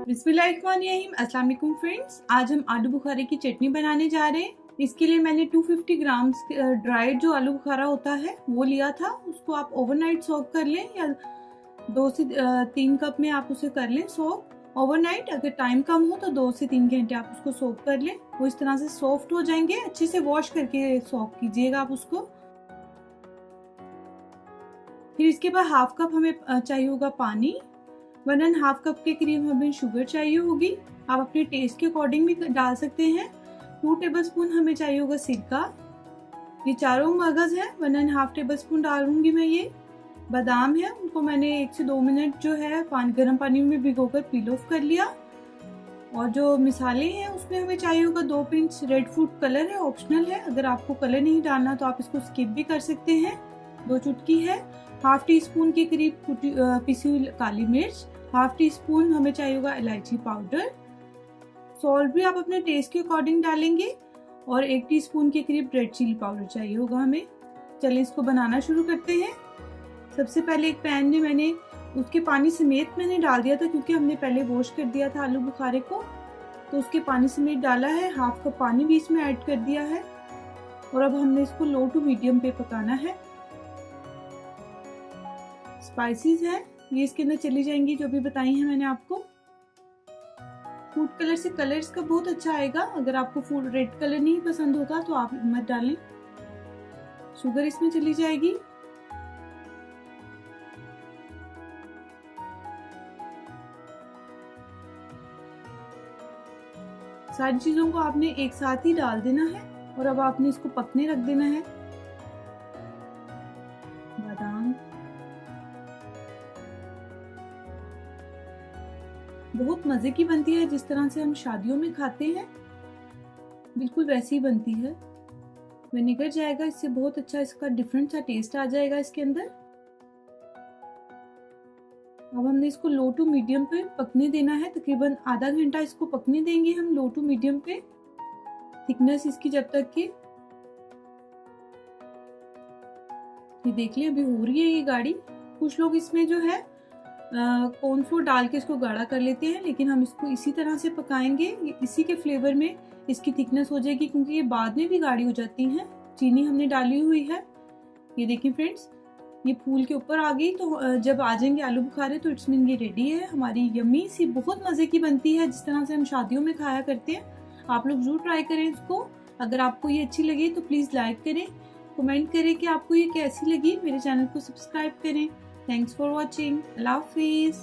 बिस्मिल्लाहिर्रहमानिर्रहीम। अस्सलाम वालेकुम फ्रेंड्स, आज हम आलू बुखारे की चटनी बनाने जा रहे हैं। इसके लिए मैंने 250 ग्राम्स ड्राइड जो आलू बुखारा होता है वो लिया था। उसको आप ओवरनाइट सोक कर लें या 2 से 3 कप में आप उसे कर लें सोक ओवरनाइट। अगर टाइम कम हो तो 2 से 3 घंटे आप उसको सोक कर लें। वो इस तरह से सॉफ्ट हो जाएंगे। अच्छे से वॉश करके सोक कीजिएगा आप उसको। फिर इसके बाद हाफ कप हमें चाहिए होगा पानी। 1.5 कप के करीब हमें शुगर चाहिए होगी। आप अपने टेस्ट के अकॉर्डिंग भी डाल सकते हैं। 2 टेबलस्पून हमें चाहिए होगा सिरका। ये चारों मगज है, 1.5 टेबलस्पून डालूंगी मैं। ये बादाम है, उनको मैंने 1 से 2 मिनट जो है गर्म पानी में भिगोकर पील ऑफ कर लिया। और जो मिसाले हैं उसमें हमें चाहिए होगा 2 पिंच रेड फूड कलर है, ऑप्शनल है। अगर आपको कलर नहीं डालना तो आप इसको स्किप भी कर सकते हैं। 2 चुटकी है। हाफ टी स्पून के करीब पिसी हुई काली मिर्च। हाफ टी स्पून हमें चाहिए होगा इलायची पाउडर। सॉल्ट भी आप अपने टेस्ट के अकॉर्डिंग डालेंगे। और 1 टीस्पून के करीब रेड चिली पाउडर चाहिए होगा हमें। चलिए इसको बनाना शुरू करते हैं। सबसे पहले एक पैन में मैंने उसके पानी समेत मैंने डाल दिया था, क्योंकि हमने पहले वॉश कर दिया था आलू बुखारे को, तो उसके पानी समेत डाला है। हाफ कप पानी भी इसमें ऐड कर दिया है। और अब हमने इसको लो टू मीडियम पे पकाना है। स्पाइसेस है ये इसके अंदर चली जाएंगी, जो भी बताई है मैंने आपको। फूड कलर से कलर इसका बहुत अच्छा आएगा। अगर आपको फूड रेड कलर नहीं पसंद होता तो आप मत डालें। शुगर इसमें चली जाएगी। सारी चीजों को आपने एक साथ ही डाल देना है। और अब आपने इसको पकने रख देना है। बादाम बहुत मजे की बनती है, जिस तरह से हम शादियों में खाते हैं बिल्कुल वैसी ही बनती है। विनेगर जाएगा इससे, बहुत अच्छा इसका डिफरेंट सा टेस्ट आ जाएगा इसके अंदर। अब हमने इसको लो टू मीडियम पे पकने देना है। तकरीबन आधा घंटा इसको पकने देंगे हम लो टू मीडियम पे। थिकनेस इसकी जब तक कि ये देख लें अभी हो रही है ये गाढ़ी। कुछ लोग इसमें जो है कॉर्नफ्लोर डाल के इसको गाढ़ा कर लेते हैं, लेकिन हम इसको इसी तरह से पकाएंगे। इसी के फ्लेवर में इसकी थिकनेस हो जाएगी, क्योंकि ये बाद में भी गाढ़ी हो जाती हैं। चीनी हमने डाली हुई है। ये देखिए फ्रेंड्स, ये फूल के ऊपर आ गई। तो जब आ जाएंगे आलू बुखारे तो इट्स मीन ये रेडी है हमारी यम्मी सी। बहुत मजे की बनती है, जिस तरह से हम शादियों में खाया करते हैं। आप लोग जरूर ट्राई करें इसको। अगर आपको ये अच्छी लगी तो प्लीज लाइक करें, कमेंट करें कि आपको ये कैसी लगी। मेरे चैनल को सब्सक्राइब करें। Thanks for watching. Allah Hafiz.